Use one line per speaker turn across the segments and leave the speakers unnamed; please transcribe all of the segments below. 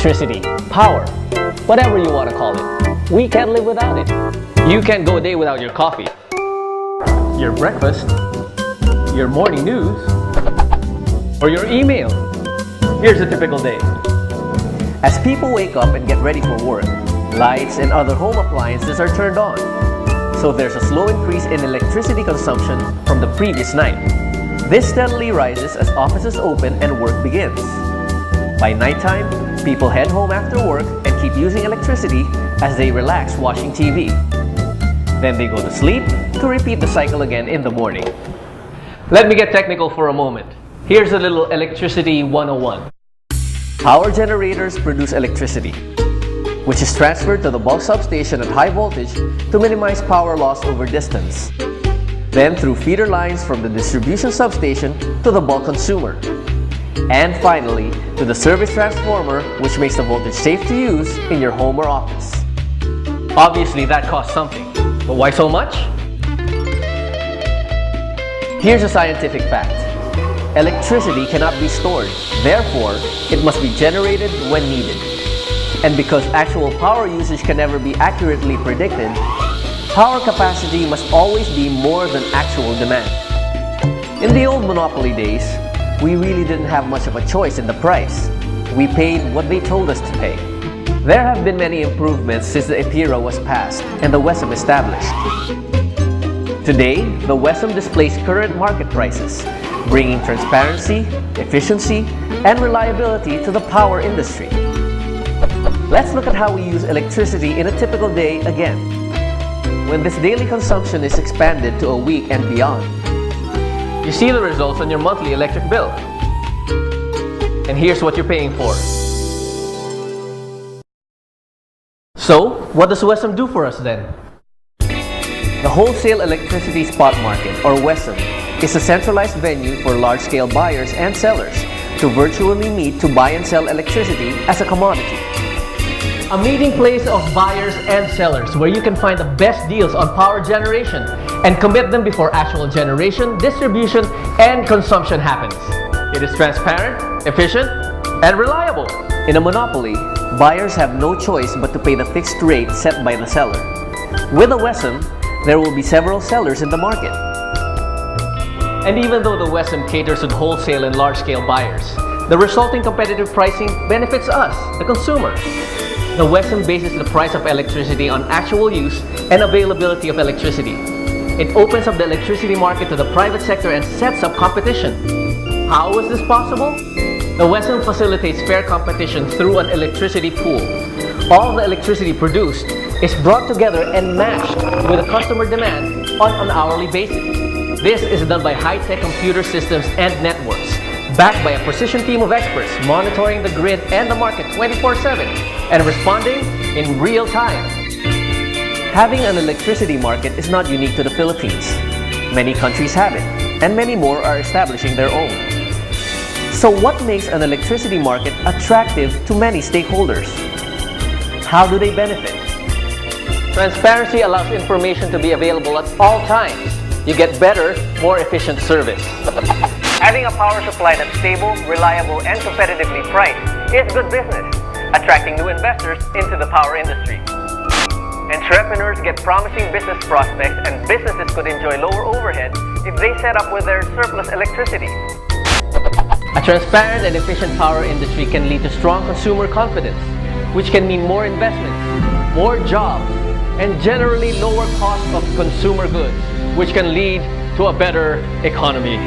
Electricity, power, whatever you want to call it. We can't live without it. You can't go a day without your coffee, your breakfast, your morning news, or your email. Here's a typical day. As people wake up and get ready for work, lights and other home appliances are turned on. So there's a slow increase in electricity consumption from the previous night. This steadily rises as offices open and work begins. By nighttime, people head home after work and keep using electricity as they relax watching TV. Then they go to sleep to repeat the cycle again in the morning. Let me get technical for a moment. Here's a little electricity 101. Power generators produce electricity, which is transferred to the bulk substation at high voltage to minimize power loss over distance. Then through feeder lines from the distribution substation to the bulk consumer. And finally, to the service transformer, which makes the voltage safe to use in your home or office. Obviously, that costs something. But why so much? Here's a scientific fact. Electricity cannot be stored. Therefore, it must be generated when needed. And because actual power usage can never be accurately predicted, power capacity must always be more than actual demand. In the old monopoly days, we really didn't have much of a choice in the price. We paid what they told us to pay. There have been many improvements since the EPIRA was passed and the WESM established. Today, the WESM displays current market prices, bringing transparency, efficiency, and reliability to the power industry. Let's look at how we use electricity in a typical day again. When this daily consumption is expanded to a week and beyond, you see the results on your monthly electric bill. And here's what you're paying for. So, what does WESM do for us then? The Wholesale Electricity Spot Market, or WESM, is a centralized venue for large-scale buyers and sellers to virtually meet to buy and sell electricity as a commodity. A meeting place of buyers and sellers where you can find the best deals on power generation and commit them before actual generation, distribution, and consumption happens. It is transparent, efficient, and reliable. In a monopoly, buyers have no choice but to pay the fixed rate set by the seller. With a WESM, there will be several sellers in the market. And even though the WESM caters to wholesale and large-scale buyers, the resulting competitive pricing benefits us, the consumer. The WESM bases the price of electricity on actual use and availability of electricity. It opens up the electricity market to the private sector and sets up competition. How is this possible? The WESM facilitates fair competition through an electricity pool. All the electricity produced is brought together and matched with the customer demand on an hourly basis. This is done by high-tech computer systems and networks, backed by a precision team of experts monitoring the grid and the market 24/7 and responding in real time. Having an electricity market is not unique to the Philippines. Many countries have it, and many more are establishing their own. So what makes an electricity market attractive to many stakeholders? How do they benefit? Transparency allows information to be available at all times. You get better, more efficient service. Having a power supply that's stable, reliable, and competitively priced is good business, attracting new investors into the power industry. Entrepreneurs get promising business prospects, and businesses could enjoy lower overhead if they set up with their surplus electricity. A transparent and efficient power industry can lead to strong consumer confidence, which can mean more investments, more jobs, and generally lower cost of consumer goods, which can lead to a better economy.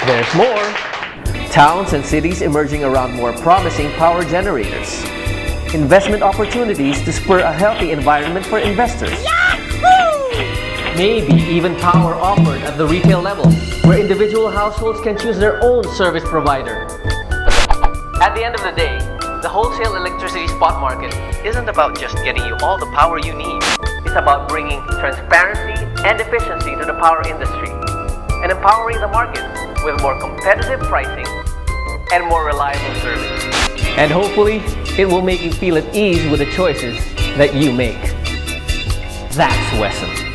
There's more. Towns and cities emerging around more promising power generators. Investment opportunities to spur a healthy environment for investors. Yahoo! Maybe even power offered at the retail level, where individual households can choose their own service provider. At the end of the day, the wholesale electricity spot market isn't about just getting you all the power you need. It's about bringing transparency and efficiency to the power industry and empowering the market with more competitive pricing and more reliable service. And hopefully, it will make you feel at ease with the choices that you make. That's WESM.